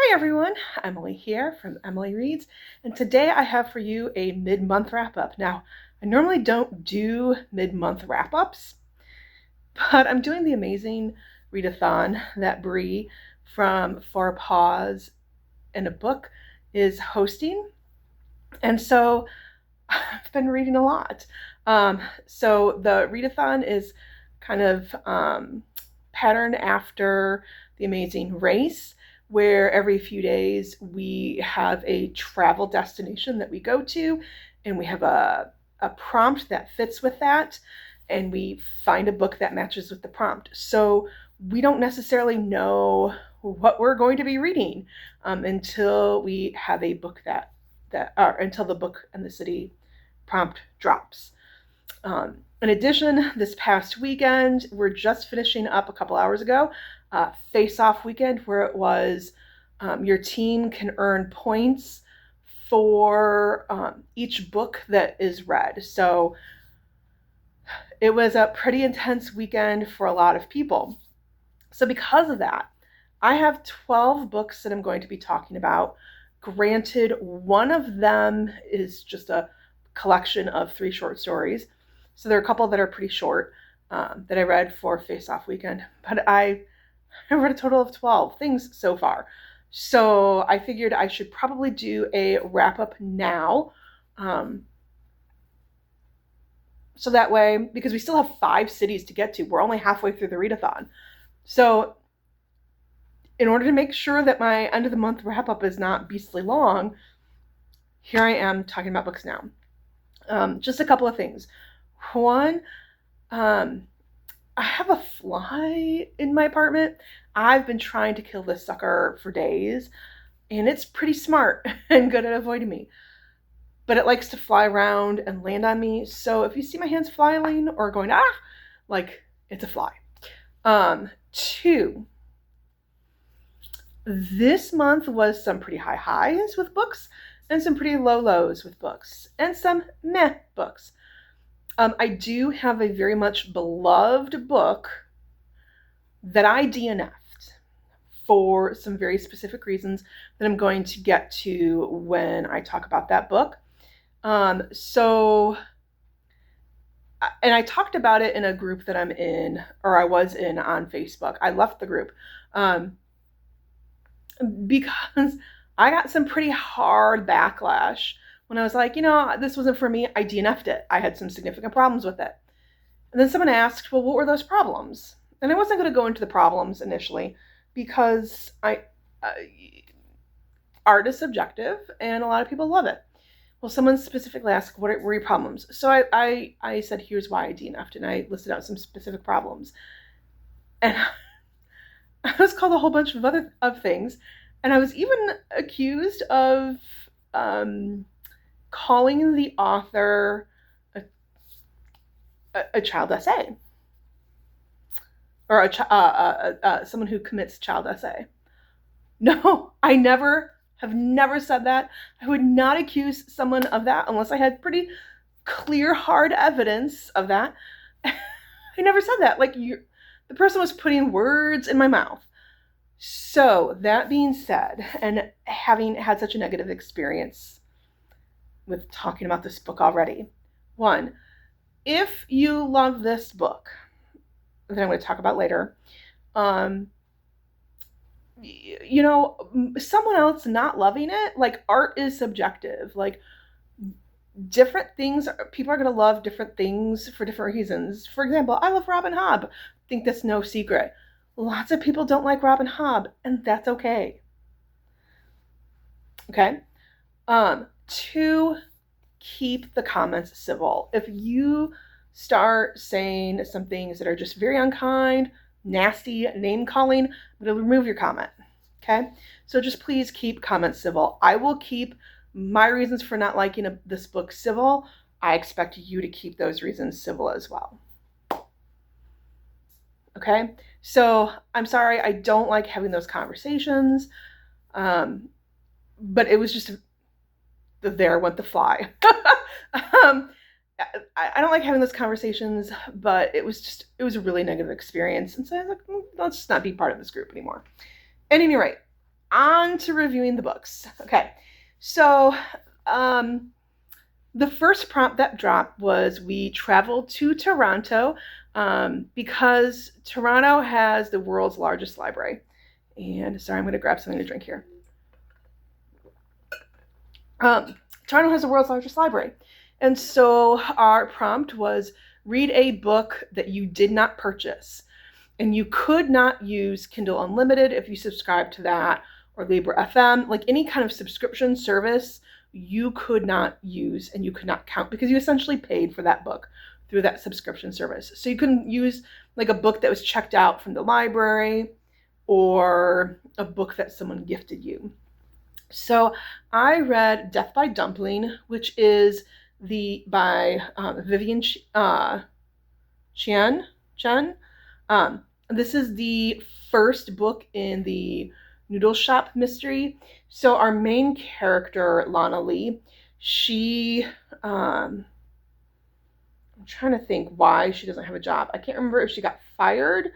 Hi everyone, Emily here from Emily Reads, and today I have for you a mid-month wrap-up. Now, I normally don't do mid-month wrap-ups, but I'm doing the amazing readathon that Bree from For a Pause in a Book is hosting, and so I've been reading a lot. So the readathon is kind of patterned after The Amazing Race, where every few days we have a travel destination that we go to, and we have a prompt that fits with that, and we find a book that matches with the prompt. So we don't necessarily know what we're going to be reading until we have a book until the book and the city prompt drops. In addition, this past weekend, we're just finishing up a couple hours ago, face-off weekend, where it was your team can earn points for each book that is read. So it was a pretty intense weekend for a lot of people. So because of that, I have 12 books that I'm going to be talking about. Granted, one of them is just a collection of 3 short stories. So there are a couple that are pretty short that I read for face-off weekend, but I read a total of 12 things so far. So I figured I should probably do a wrap-up now. So that way, because we still have 5 cities to get to, we're only halfway through the readathon. So in order to make sure that my end of the month wrap-up is not beastly long, here I am talking about books now. Just a couple of things. One, I have a fly in my apartment. I've been trying to kill this sucker for days, and it's pretty smart and good at avoiding me. But it likes to fly around and land on me. So if you see my hands flailing or going, like, it's a fly. 2, this month was some pretty high highs with books and some pretty low lows with books and some meh books. I do have a very much beloved book that I DNF'd for some very specific reasons that I'm going to get to when I talk about that book. And I talked about it in a group that I'm in, or I was in on Facebook. I left the group because I got some pretty hard backlash when I was like, this wasn't for me. I DNF'd it. I had some significant problems with it. And then someone asked, well, what were those problems? And I wasn't going to go into the problems initially because art is subjective and a lot of people love it. Well, someone specifically asked, what were your problems? So I said, here's why I DNF'd, and I listed out some specific problems. And I was called a whole bunch of things, and I was even accused of calling the author a child essay, or someone who commits child essay. No, I have never said that. I would not accuse someone of that unless I had pretty clear, hard evidence of that. I never said that. Like, the person was putting words in my mouth. So that being said, and having had such a negative experience with talking about this book already, 1, if you love this book that I'm going to talk about later, someone else not loving it, like, art is subjective. Like, different things, people are going to love different things for different reasons. For example, I love Robin Hobb. I think that's no secret. Lots of people don't like Robin Hobb, and that's okay. Okay? 2, keep the comments civil. If you start saying some things that are just very unkind, nasty, name-calling, I'm going to remove your comment. Okay? So just please keep comments civil. I will keep my reasons for not liking this book civil. I expect you to keep those reasons civil as well. Okay? So I'm sorry, I don't like having those conversations, but it was just, there went the fly. I don't like having those conversations, but it was a really negative experience. And so I was like, let's just not be part of this group anymore. At any rate, on to reviewing the books. Okay, so the first prompt that dropped was we traveled to Toronto because Toronto has the world's largest library. And sorry, I'm going to grab something to drink here. Toronto has the world's largest library. And so our prompt was read a book that you did not purchase. And you could not use Kindle Unlimited if you subscribe to that, or Readathon, like any kind of subscription service you could not use and you could not count because you essentially paid for that book through that subscription service. So you couldn't use like a book that was checked out from the library or a book that someone gifted you. So I read Death by Dumpling, which is by Vivian Chen. This is the first book in the Noodle Shop mystery. So our main character, Lana Lee, I'm trying to think why she doesn't have a job. I can't remember if she got fired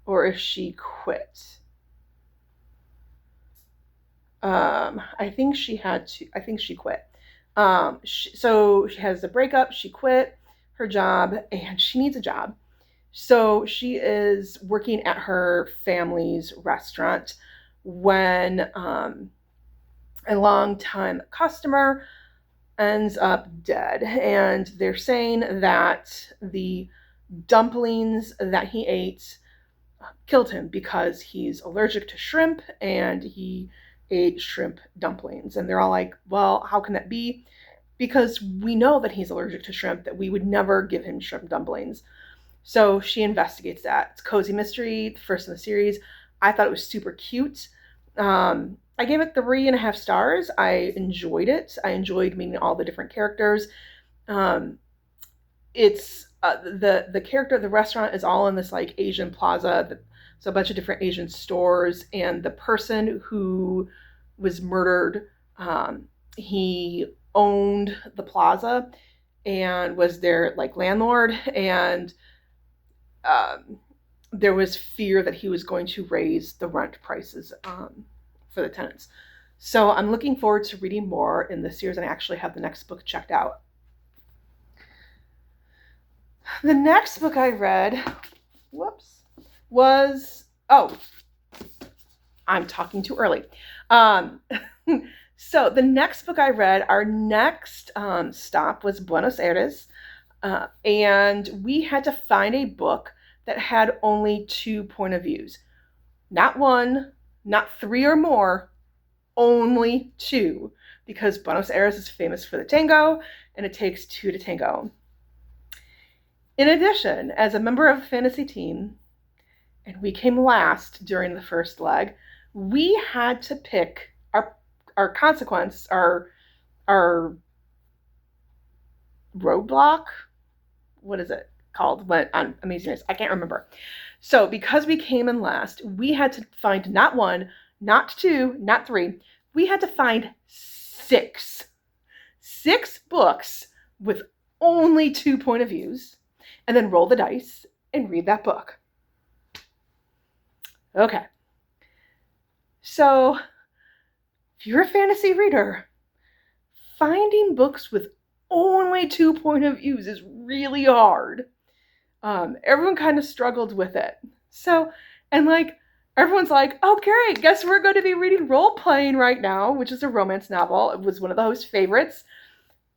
or if she quit. I think she quit. So she has a breakup, she quit her job, and she needs a job. So she is working at her family's restaurant when a long-time customer ends up dead. And they're saying that the dumplings that he ate killed him because he's allergic to shrimp and he ate shrimp dumplings. And they're all like, well, how can that be? Because we know that he's allergic to shrimp, that we would never give him shrimp dumplings. So she investigates that. It's a cozy mystery, the first in the series. I thought it was super cute. I gave it 3.5 stars. I enjoyed it. I enjoyed meeting all the different characters. It's the character of the restaurant is all in this like Asian plaza. So a bunch of different Asian stores, and the person who was murdered, he owned the plaza and was their like landlord, and there was fear that he was going to raise the rent prices for the tenants. So I'm looking forward to reading more in this series, and I actually have the next book checked out. The next book I read, was, I'm talking too early. So the next book I read, our next stop was Buenos Aires, and we had to find a book that had only 2 point of views. Not 1, not 3 or more, only 2, because Buenos Aires is famous for the tango, and it takes 2 to tango. In addition, as a member of the fantasy team, and we came last during the first leg, we had to pick our consequence, our roadblock. What is it called on Amazing Race? I can't remember. So because we came in last, we had to find not 1, not 2, not 3. We had to find 6 books with only 2 point of views, and then roll the dice and read that book. Okay. So if you're a fantasy reader, finding books with only 2 point of views is really hard. Everyone kind of struggled with it. So, and like, everyone's like, okay, guess we're going to be reading Role Playing right now, which is a romance novel. It was one of the host's favorites.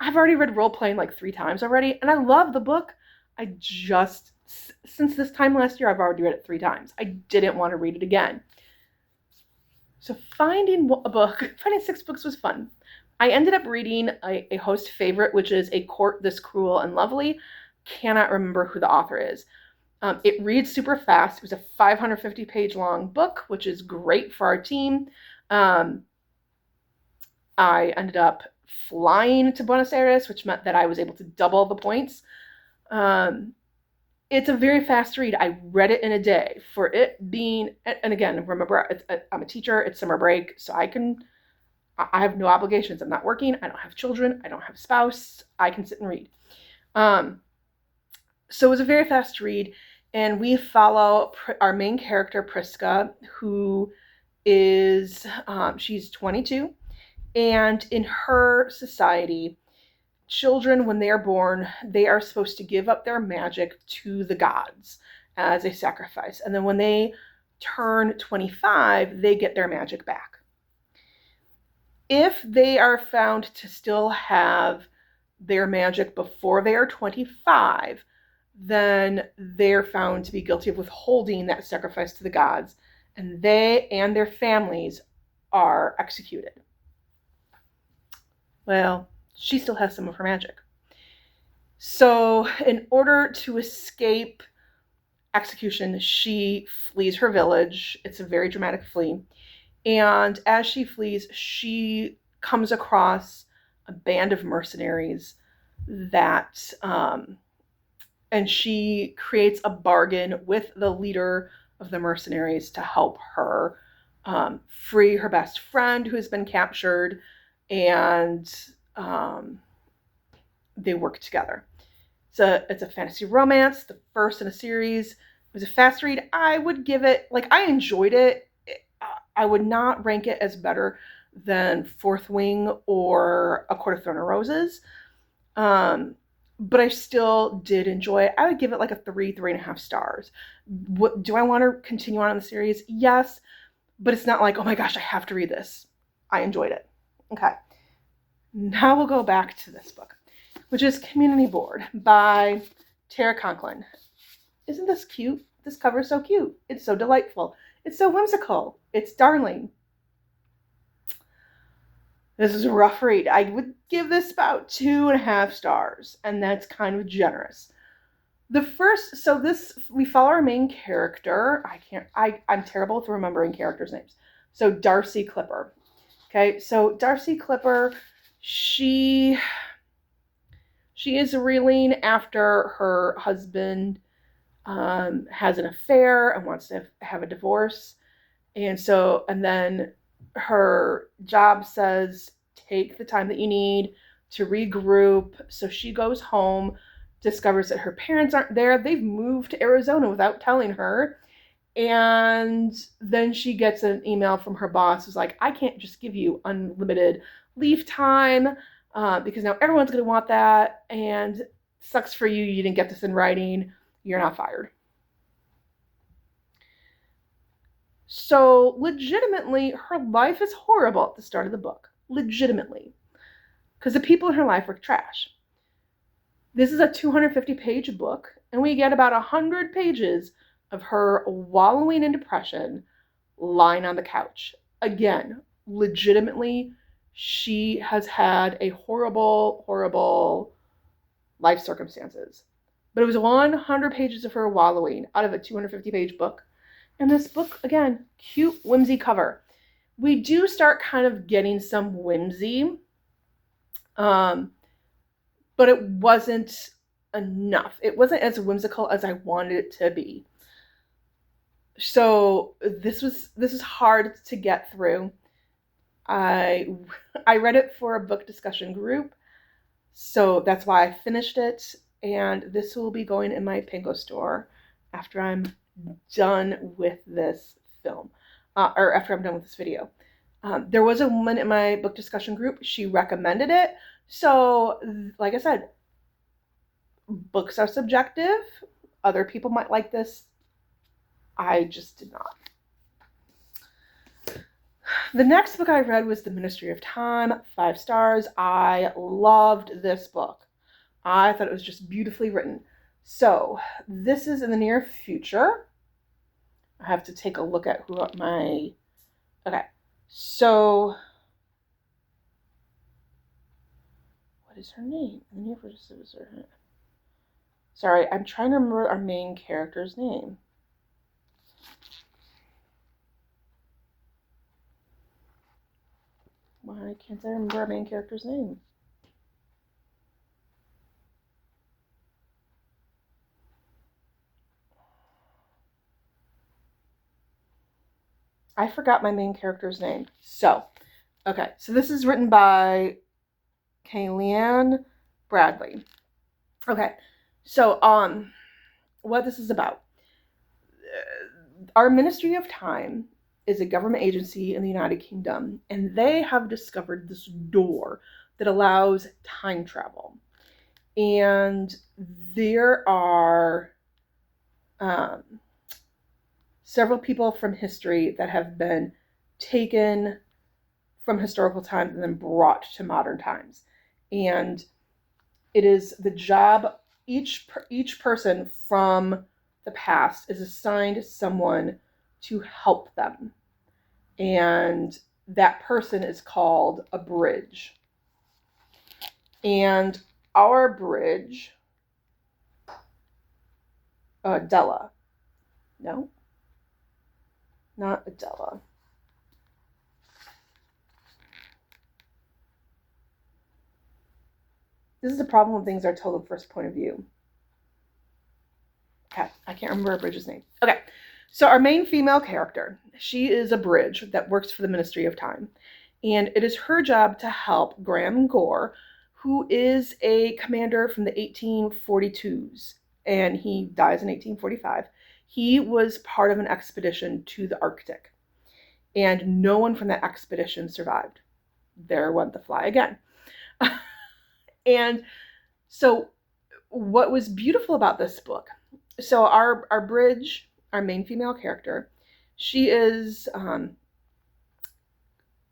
I've already read Role Playing like 3 times already, and I love the book. Since this time last year, I've already read it 3 times. I didn't want to read it again. So finding 6 books was fun. I ended up reading a host favorite, which is A Court This Cruel and Lovely. Cannot remember who the author is. It reads super fast. It was a 550-page long book, which is great for our team. I ended up flying to Buenos Aires, which meant that I was able to double the points. It's a very fast read. I read it in a day. For it being, and again, remember, I'm a teacher. It's summer break, so I have no obligations. I'm not working. I don't have children. I don't have a spouse. I can sit and read. So it was a very fast read, and we follow our main character, Priska, who is, she's 22, and in her society, children, when they are born, they are supposed to give up their magic to the gods as a sacrifice. And then when they turn 25, they get their magic back. If they are found to still have their magic before they are 25, then they're found to be guilty of withholding that sacrifice to the gods, and they and their families are executed. Well, she still has some of her magic. So, in order to escape execution, she flees her village. It's a very dramatic flee. And as she flees, she comes across a band of mercenaries that, and she creates a bargain with the leader of the mercenaries to help her free her best friend who has been captured, and they work together. It's a fantasy romance, the first in a series. It was a fast read. I would give it, I enjoyed it. I would not rank it as better than Fourth Wing or A Court of Thorn and Roses. But I still did enjoy it. I would give it like a 3.5 stars. Do I want to continue on in the series? Yes, but it's not like, oh my gosh, I have to read this. I enjoyed it. Okay. Now we'll go back to this book, which is Community Board by Tara Conklin. Isn't this cute? This cover is so cute. It's so delightful. It's so whimsical. It's darling. This is a rough read. I would give this about 2.5 stars, and that's kind of generous. We follow our main character. I'm terrible with remembering characters' names. So Darcy Clipper. Okay, so Darcy Clipper, she is reeling after her husband has an affair and wants to have a divorce. And then her job says, take the time that you need to regroup. So she goes home, discovers that her parents aren't there. They've moved to Arizona without telling her. And then she gets an email from her boss who's like, I can't just give you unlimited leave time because now everyone's going to want that. And sucks for you. You didn't get this in writing. You're not fired. So legitimately, her life is horrible at the start of the book. Legitimately. Because the people in her life are trash. This is a 250-page book, and we get about 100 pages of her wallowing in depression, lying on the couch. Again, legitimately, she has had a horrible, horrible life circumstances. But it was 100 pages of her wallowing out of a 250-page book. And this book, again, cute, whimsy cover. We do start kind of getting some whimsy, but it wasn't enough. It wasn't as whimsical as I wanted it to be. So this is hard to get through. I read it for a book discussion group, so that's why I finished it. And this will be going in my Panko store after I'm done with this film, or after I'm done with this video. There was a woman in my book discussion group. She recommended it. So, like I said, books are subjective. Other people might like this. I just did not. The next book I read was The Ministry of Time, 5 stars. I loved this book. I thought it was just beautifully written. So, this is in the near future. I have to take a look at okay. So, what is her name? In the near future. Sorry, I'm trying to remember our main character's name. Why can't I remember our main character's name? I forgot my main character's name. So this is written by Kayleanne Bradley. Okay, so what this is about. Our Ministry of Time is a government agency in the United Kingdom, and they have discovered this door that allows time travel. And there are several people from history that have been taken from historical times and then brought to modern times. And it is the job, each person from the past is assigned someone to help them. And that person is called a bridge. And our bridge, Della. No, not Adela. This is the problem when things are told in first point of view. Okay, I can't remember our bridge's name. Okay, so our main female character, she is a bridge that works for the Ministry of Time. And it is her job to help Graham Gore, who is a commander from the 1842s, and he dies in 1845. He was part of an expedition to the Arctic, and no one from that expedition survived. There went the fly again. And so what was beautiful about this book, so our bridge, our main female character, she is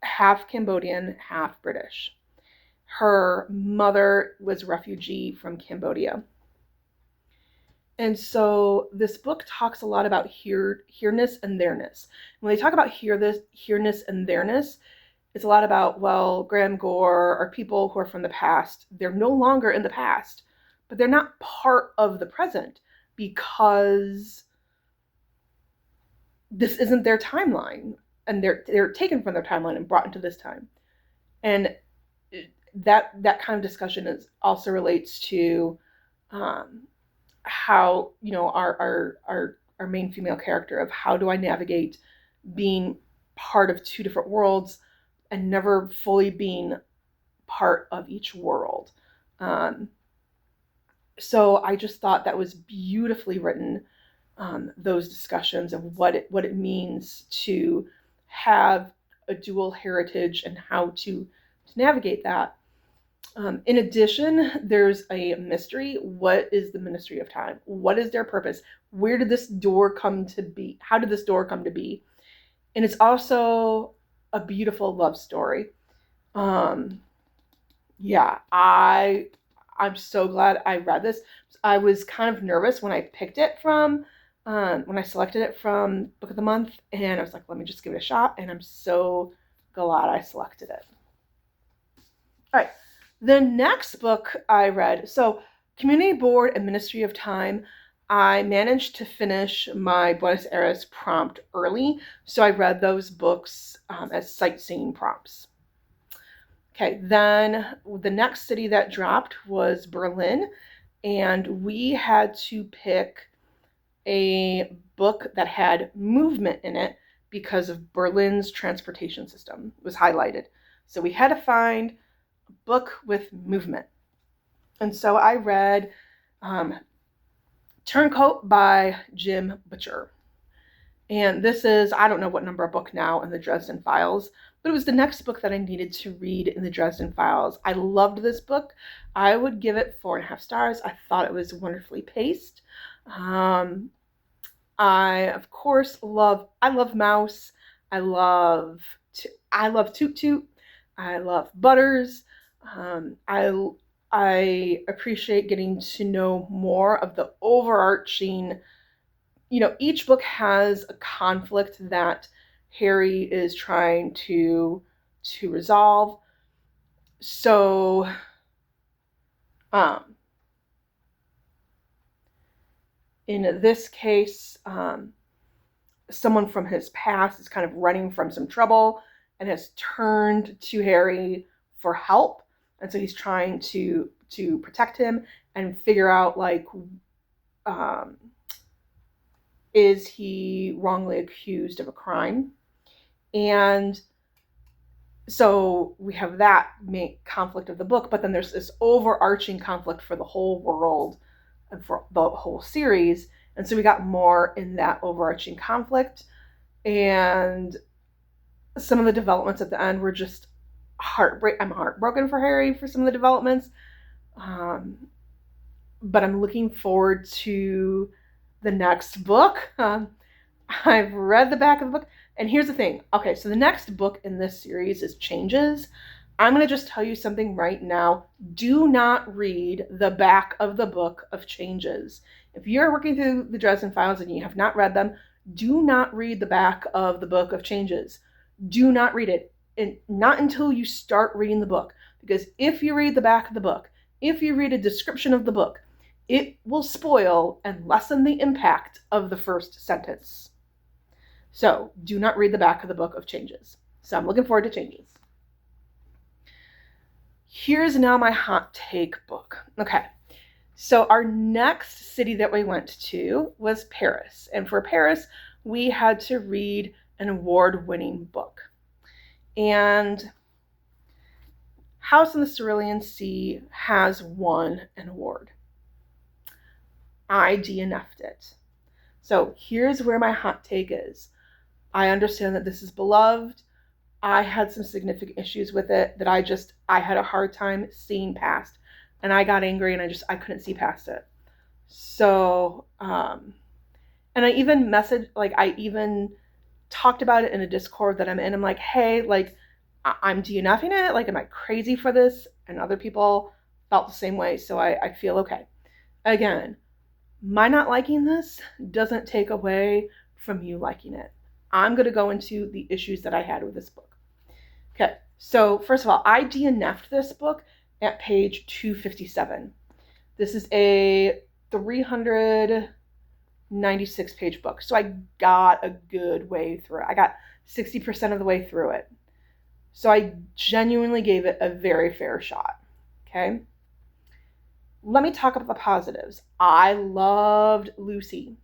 half Cambodian, half British. Her mother was a refugee from Cambodia. And so this book talks a lot about here-ness and there-ness. When they talk about here-ness and there-ness, it's a lot about, well, Graham Gore are people who are from the past. They're no longer in the past, but they're not part of the present because this isn't their timeline, and they're taken from their timeline and brought into this time. And that kind of discussion also relates to how, you know, our main female character of how do I navigate being part of two different worlds and never fully being part of each world. So I just thought that was beautifully written, those discussions of what it means to have a dual heritage and how to navigate that. In addition, there's a mystery. What is the Ministry of Time? What is their purpose? Where did this door come to be? How did this door come to be? And it's also a beautiful love story. Yeah, I'm so glad I read this. I was kind of nervous when I picked it from, when I selected it from Book of the Month, and I was like, let me just give it a shot, and I'm so glad I selected it. All right, the next book I read, so Community Board and Ministry of Time, I managed to finish my Buenos Aires prompt early, so I read those books as sightseeing prompts. Okay, then the next city that dropped was Berlin, and we had to pick a book that had movement in it because of Berlin's transportation system was highlighted. So we had to find a book with movement. And so I read Turncoat by Jim Butcher. And this is, I don't know what number book now in the Dresden Files, but it was the next book that I needed to read in the Dresden Files. I loved this book. I would give it 4.5 stars. I thought it was wonderfully paced. I, of course, love Mouse. I love Toot Toot. I love Butters. I appreciate getting to know more of the overarching, you know, each book has a conflict that Harry is trying to resolve. So, in this case, someone from his past is kind of running from some trouble and has turned to Harry for help. And so he's trying to protect him and figure out, like, is he wrongly accused of a crime? And so we have that main conflict of the book, but then there's this overarching conflict for the whole world and for the whole series. And so we got more in that overarching conflict. And some of the developments at the end were just I'm heartbroken for Harry for some of the developments. But I'm looking forward to the next book. I've read the back of the book. And here's the thing. Okay, so the next book in this series is Changes. I'm going to just tell you something right now. Do not read the back of the book of Changes. If you're working through the Dresden Files and you have not read them, do not read the back of the book of Changes. Do not read it. And not until you start reading the book. Because if you read the back of the book, if you read a description of the book, it will spoil and lessen the impact of the first sentence. So do not read the back of the book of Changes. So I'm looking forward to Changes. Here's now my hot take book. Okay, so our next city that we went to was Paris. And for Paris, we had to read an award-winning book. And House in the Cerulean Sea has won an award. I DNF'd it. So here's where my hot take is. I understand that this is beloved. I had some significant issues with it that I had a hard time seeing past. And I got angry and I couldn't see past it. So, and I even I even talked about it in a Discord that I'm in. I'm like, hey, like, I'm DNFing it. Like, am I crazy for this? And other people felt the same way. So I feel okay. Again, my not liking this doesn't take away from you liking it. I'm going to go into the issues that I had with this book. Okay, so first of all, I DNF'd this book at page 257. This is a 396 page book. So I got a good way through it. I got 60% of the way through it. So I genuinely gave it a very fair shot. Okay. Let me talk about the positives. I loved Lucy.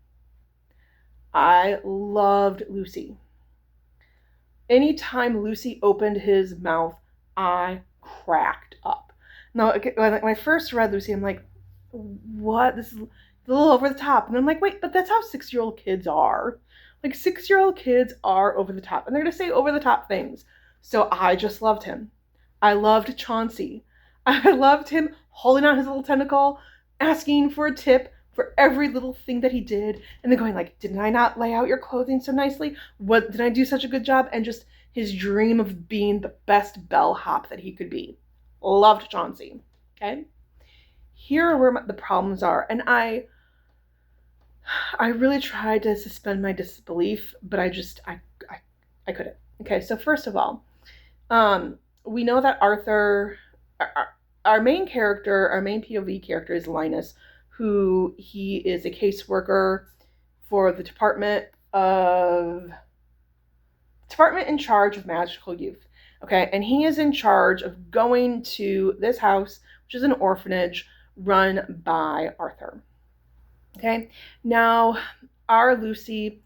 Anytime Lucy opened his mouth, I cracked up. Now, when I first read Lucy, I'm like, what? This is a little over the top. And I'm like, wait, but that's how 6-year-old kids are. Like, 6-year-old kids are over the top. And they're going to say over the top things. So I just loved him. I loved Chauncey. I loved him holding out his little tentacle, asking for a tip for every little thing that he did, and then going like, didn't I not lay out your clothing so nicely? What, did I do such a good job? And just his dream of being the best bellhop that he could be. Loved Chauncey. Okay? Here are where the problems are. And I really tried to suspend my disbelief, but I couldn't. Okay, so first of all, we know that Arthur, our main character, our main POV character is Linus, who he is a caseworker for the department in charge of magical youth. Okay, and he is in charge of going to this house, which is an orphanage run by Arthur. Okay, now our Lucy,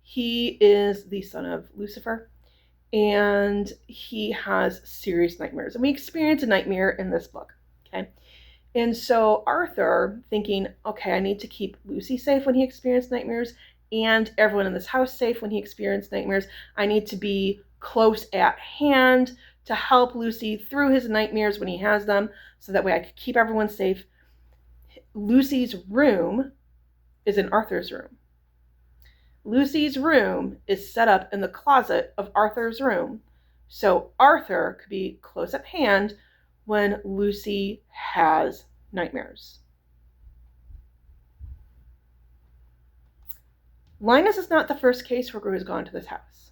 he is the son of Lucifer, and he has serious nightmares. And we experience a nightmare in this book. Okay, and so Arthur, thinking, okay, I need to keep Lucy safe when he experienced nightmares, and everyone in this house safe when he experienced nightmares. I need to be close at hand to help Lucy through his nightmares when he has them, so that way I could keep everyone safe. Lucy's room is in Arthur's room. Lucy's room is set up in the closet of Arthur's room, so Arthur could be close at hand when Lucy has nightmares. Linus is not the first caseworker who's gone to this house.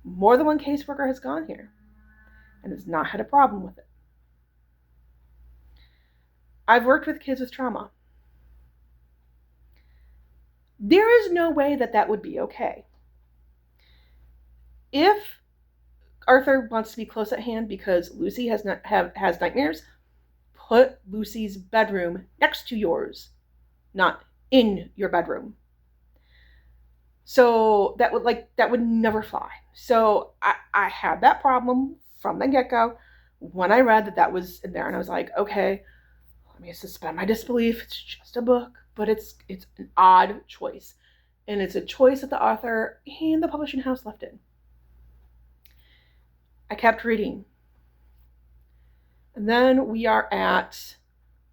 More than one caseworker has gone here and has not had a problem with it. I've worked with kids with trauma. There is no way that would be okay. If Arthur wants to be close at hand because Lucy has nightmares, put Lucy's bedroom next to yours, not in your bedroom. So that would never fly. So I had that problem from the get-go when I read that was in there, and I was like, okay, let me suspend my disbelief. It's just a book, but it's an odd choice. and it's a choice that the author and the publishing house left in. I kept reading. And then we are at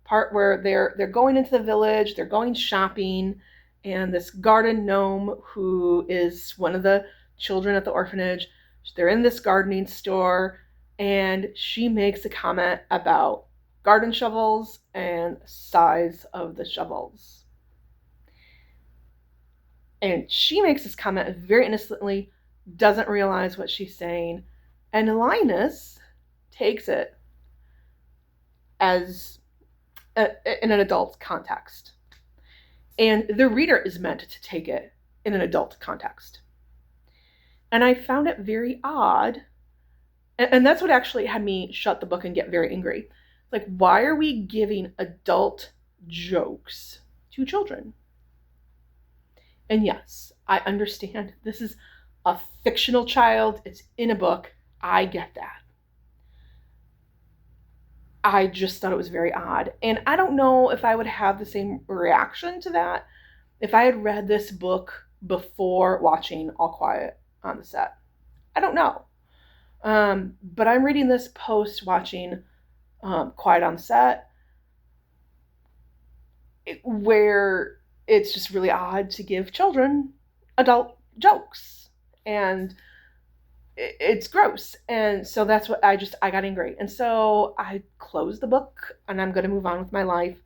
part where they're going into the village, they're going shopping, and this garden gnome who is one of the children at the orphanage, they're in this gardening store, and she makes a comment about garden shovels and size of the shovels. And she makes this comment very innocently, doesn't realize what she's saying, and Linus takes it as in an adult context. And the reader is meant to take it in an adult context. And I found it very odd. And that's what actually had me shut the book and get very angry. Like, why are we giving adult jokes to children? And yes, I understand this is a fictional child. It's in a book. I get that. I just thought it was very odd. And I don't know if I would have the same reaction to that if I had read this book before watching All Quiet on the Set. I don't know. But I'm reading this post watching Quiet on the Set, where it's just really odd to give children adult jokes. And it's gross. And so that's what I got angry. And so I closed the book and I'm going to move on with my life.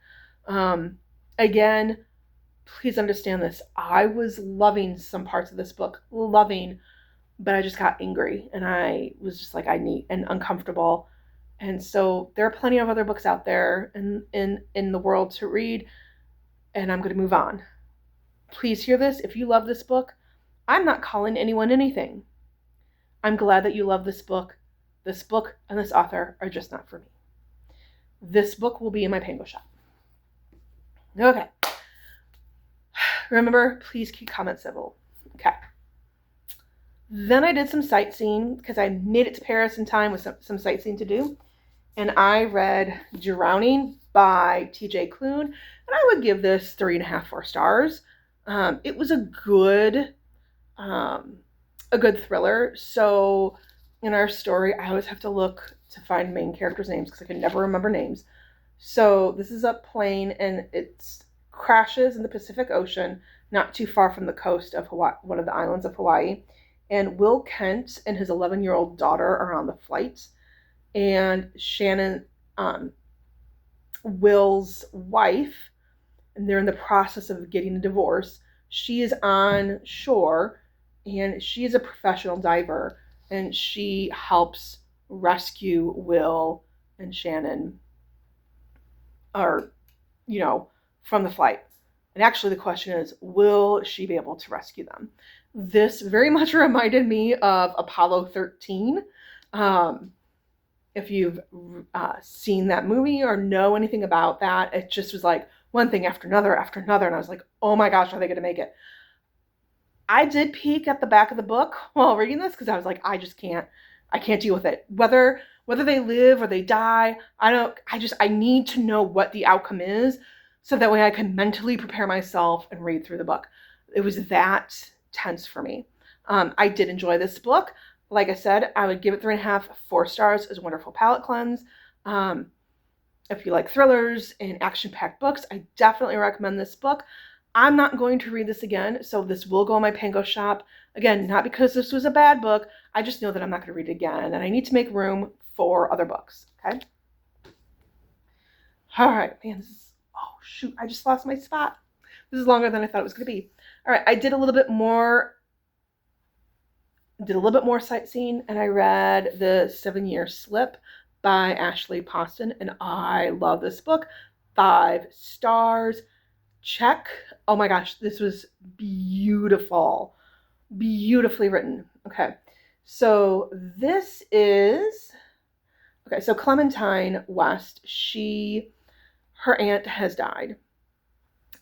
Again, please understand this. I was loving some parts of this book, but I just got angry and I was just like, I need and uncomfortable. And so there are plenty of other books out there in the world to read, and I'm going to move on. Please hear this. If you love this book, I'm not calling anyone anything. I'm glad that you love this book. This book and this author are just not for me. This book will be in my Pango shop. Okay. Remember, please keep comments civil. Okay. Then I did some sightseeing because I made it to Paris in time with some sightseeing to do. And I read Drowning by T.J. Klune. And I would give this 3.5, 4 stars. It was a good thriller. So in our story, I always have to look to find main characters' names because I can never remember names. So this is a plane and it crashes in the Pacific Ocean, not too far from the coast of Hawaii, one of the islands of Hawaii. And Will Kent and his 11-year-old daughter are on the flight. And Shannon, Will's wife, and they're in the process of getting a divorce. She is on shore, and she is a professional diver, and she helps rescue Will and Shannon, from the flight. And actually the question is, will she be able to rescue them? This very much reminded me of Apollo 13. If you've seen that movie or know anything about that, it just was like one thing after another. And I was like, oh my gosh, are they going to make it? I did peek at the back of the book while reading this because I was like, I can't deal with it. Whether they live or they die, I need to know what the outcome is so that way I can mentally prepare myself and read through the book. It was that tense for me. I did enjoy this book. Like I said, I would give it 3.5, 4 stars. It's a wonderful palate cleanse. If you like thrillers and action-packed books, I definitely recommend this book. I'm not going to read this again, so this will go in my Pango shop. Again, not because this was a bad book. I just know that I'm not going to read it again, and I need to make room for other books, okay? All right, man, oh, shoot, I just lost my spot. This is longer than I thought it was going to be. All right, I did a little bit more sightseeing, and I read The 7-Year Slip by Ashley Poston, and I love this book. 5 stars. Check. Oh my gosh, this was beautiful. Beautifully written. Okay, so this is... Okay, so Clementine West, her aunt has died.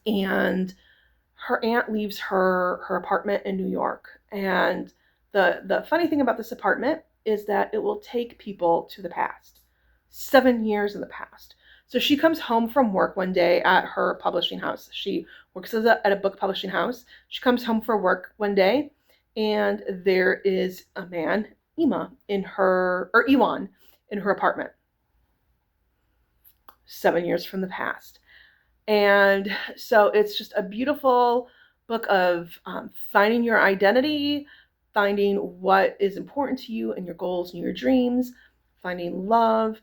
And her aunt leaves her apartment in New York. And the funny thing about this apartment is that it will take people to the past. 7 years in the past. So she comes home from work one day at her publishing house. She works at a book publishing house. She comes home for work one day, and there is a man, Iwan, in her apartment, 7 years from the past. And so it's just a beautiful book of finding your identity, finding what is important to you and your goals and your dreams, finding love,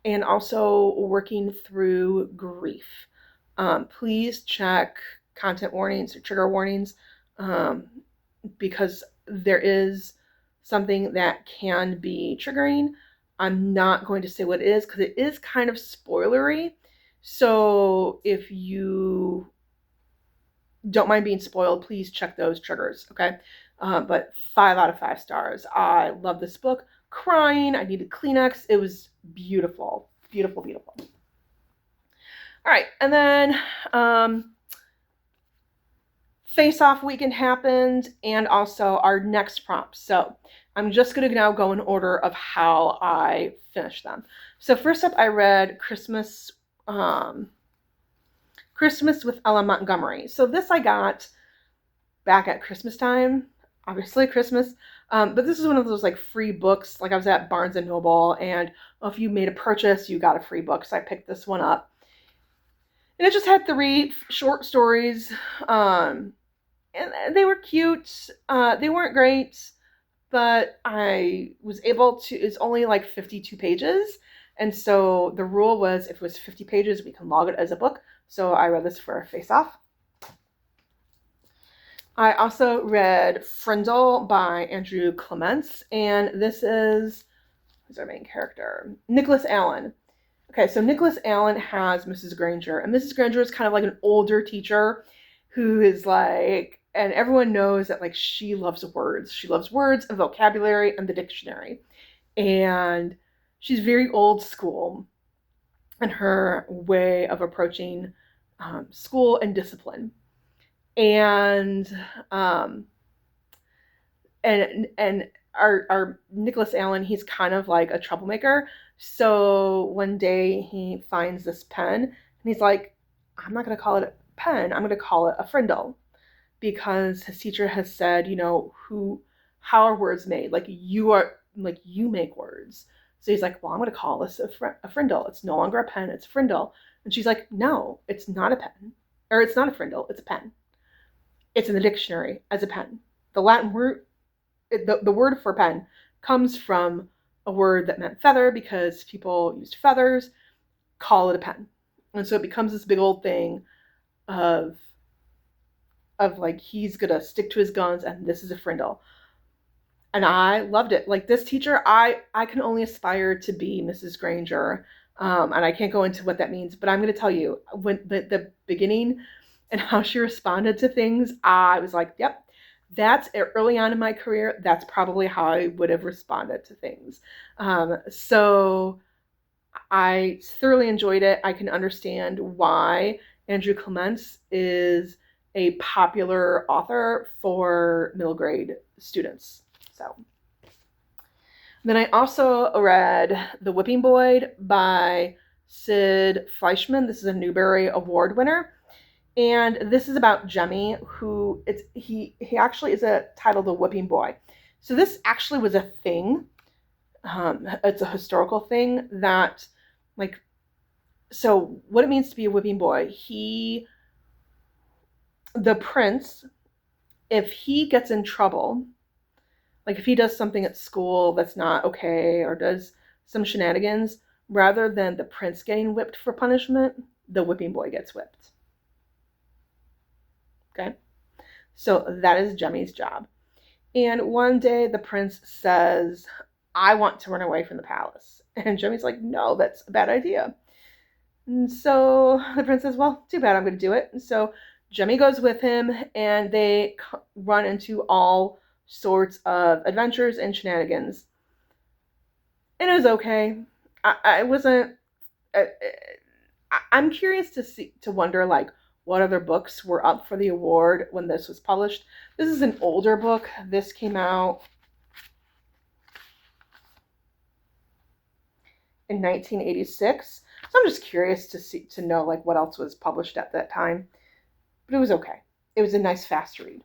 and also working through grief. Please check content warnings or trigger warnings, because there is something that can be triggering. I'm not going to say what it is because it is kind of spoilery. So if you don't mind being spoiled, please check those triggers, okay? But 5 out of 5 stars. I love this book. Crying. I needed Kleenex. It was beautiful. Beautiful, beautiful. All right. And then face-off weekend happened, and also our next prompts. So I'm just going to now go in order of how I finished them. So first up, I read Christmas with Ella Montgomery. So this I got back at Christmas time, obviously Christmas. But this is one of those like free books. Like I was at Barnes and Noble, and if you made a purchase, you got a free book. So I picked this one up. And it just had 3 short stories. And they were cute. They weren't great, but I was able to, it's only like 52 pages. And so the rule was if it was 50 pages, we can log it as a book. So I read this for a face-off. I also read Frindle by Andrew Clements. And this is, who's our main character? Nicholas Allen. Okay, so Nicholas Allen has Mrs. Granger. And Mrs. Granger is kind of like an older teacher who is like, and everyone knows that like she loves words. She loves words and vocabulary and the dictionary. And she's very old school in her way of approaching school and discipline. And our Nicholas Allen, he's kind of like a troublemaker. So one day he finds this pen and he's like, I'm not going to call it a pen. I'm going to call it a frindle, because his teacher has said, you know, how are words made? Like you make words. So he's like, well, I'm going to call this a frindle. It's no longer a pen. It's a frindle. And she's like, no, it's not a pen, or it's not a frindle. It's a pen. It's in the dictionary as a pen. The Latin word, the word for pen comes from a word that meant feather, because people used feathers. Call it a pen. And so it becomes this big old thing of like, he's gonna stick to his guns and this is a frindle. And I loved it. Like, this teacher, I can only aspire to be Mrs. Granger. And I can't go into what that means, but I'm going to tell you, when the beginning and how she responded to things, I was like, yep, that's early on in my career. That's probably how I would have responded to things. So I thoroughly enjoyed it. I can understand why Andrew Clements is a popular author for middle grade students. So then I also read The Whipping Boy by Sid Fleischman. This is a Newbery Award winner. And this is about Jemmy, who he actually is titled The Whipping Boy. So this actually was a thing. It's a historical thing that, like, so what it means to be a whipping boy, the prince, if he gets in trouble, like if he does something at school that's not okay or does some shenanigans, rather than the prince getting whipped for punishment, the whipping boy gets whipped. Okay? So that is Jemmy's job. And one day the prince says, I want to run away from the palace. And Jemmy's like, no, that's a bad idea. And so the prince says, well, too bad, I'm going to do it. And so Jemmy goes with him, and they run into all sorts of adventures and shenanigans. And it was okay. I wasn't. I'm curious to wonder, like, what other books were up for the award when this was published. This is an older book. This came out in 1986. So I'm just curious to know like what else was published at that time. But it was okay. It was a nice fast read.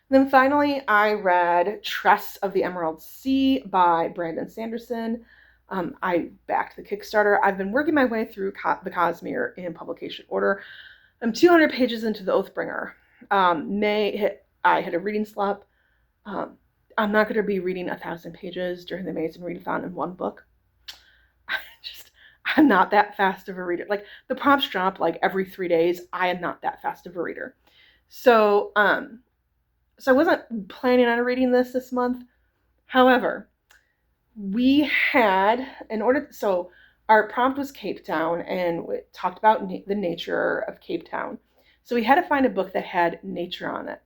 Then finally, I read Tress of the Emerald Sea by Brandon Sanderson. I backed the Kickstarter. I've been working my way through the Cosmere in publication order. I'm 200 pages into the Oathbringer. I hit a reading slump. I'm not going to be reading 1,000 pages during the Amazing Readathon in one book. I'm not that fast of a reader. Like the prompts drop like every 3 days. I am not that fast of a reader. So I wasn't planning on reading this month. However, we had so our prompt was Cape Town, and we talked about the nature of Cape Town. So we had to find a book that had nature on it.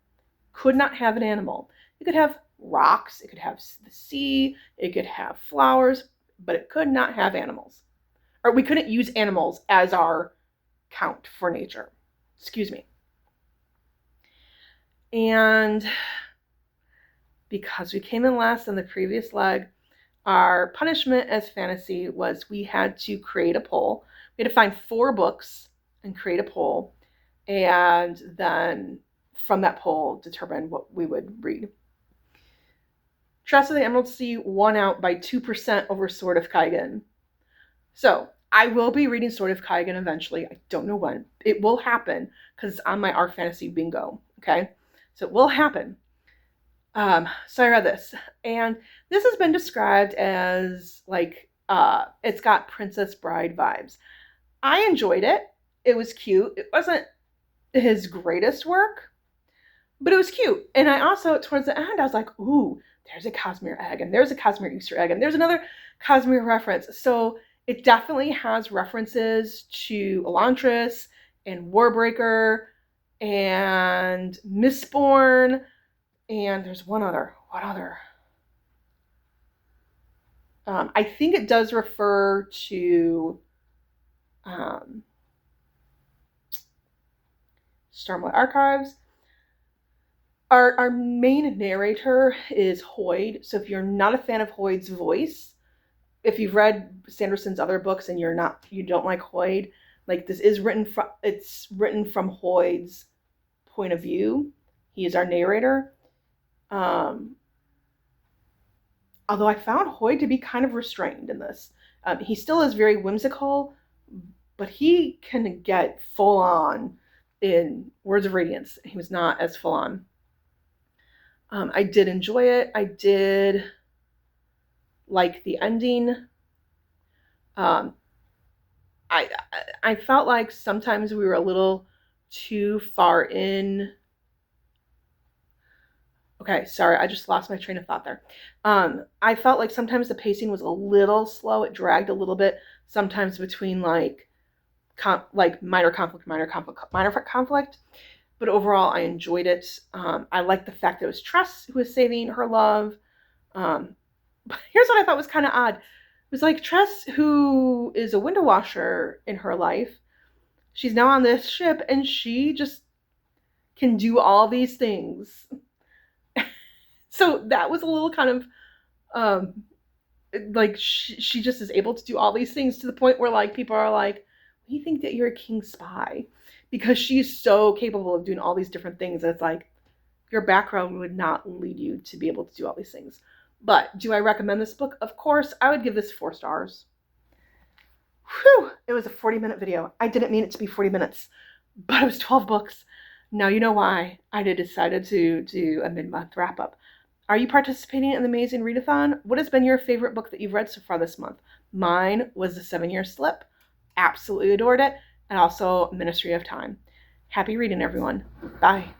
Could not have an animal. It could have rocks, it could have the sea, it could have flowers, but it could not have animals. Or we couldn't use animals as our count for nature. Excuse me. And because we came in last in the previous leg, our punishment as fantasy was we had to create a poll. We had to find 4 books and create a poll, and then from that poll determine what we would read. Tress of the Emerald Sea won out by 2% over Sword of Kaigen. So I will be reading Sword of Kaigen eventually. I don't know when. It will happen because it's on my Our Fantasy bingo. Okay, so it will happen. So I read this, and this has been described as like it's got Princess Bride vibes. I enjoyed it. It was cute. It wasn't his greatest work, but it was cute. And I also, towards the end, I was like, ooh, there's a Cosmere egg, and there's a Cosmere Easter egg, and there's another Cosmere reference. So it definitely has references to Elantris and Warbreaker and Mistborn, and there's one other. What other? I think it does refer to Stormlight Archives. Our main narrator is Hoyd. So if you're not a fan of Hoyd's voice, if you've read Sanderson's other books and you don't like Hoyd, like this is written from Hoyd's point of view. He is our narrator. Although I found Hoyd to be kind of restrained in this. He still is very whimsical, but he can get full on in Words of Radiance. He was not as full on. I did enjoy it. I did like the ending. I felt like sometimes we were a little too far in. Okay, sorry, I just lost my train of thought there. I felt like sometimes the pacing was a little slow. It dragged a little bit, sometimes between like minor conflict. But overall, I enjoyed it. I liked the fact that it was Tress who was saving her love. But here's what I thought was kind of odd. It was like Tress, who is a window washer in her life, she's now on this ship, and she just can do all these things. So that was a little kind of like she just is able to do all these things to the point where like people are like, we think that you're a king spy, because she's so capable of doing all these different things. And it's like your background would not lead you to be able to do all these things. But do I recommend this book? Of course. I would give this 4 stars. Whew, it was a 40-minute video. I didn't mean it to be 40 minutes, but it was 12 books. Now you know why I decided to do a mid-month wrap-up. Are you participating in the Amazing Readathon? What has been your favorite book that you've read so far this month? Mine was The 7-Year Slip. Absolutely adored it. And also Ministry of Time. Happy reading, everyone. Bye.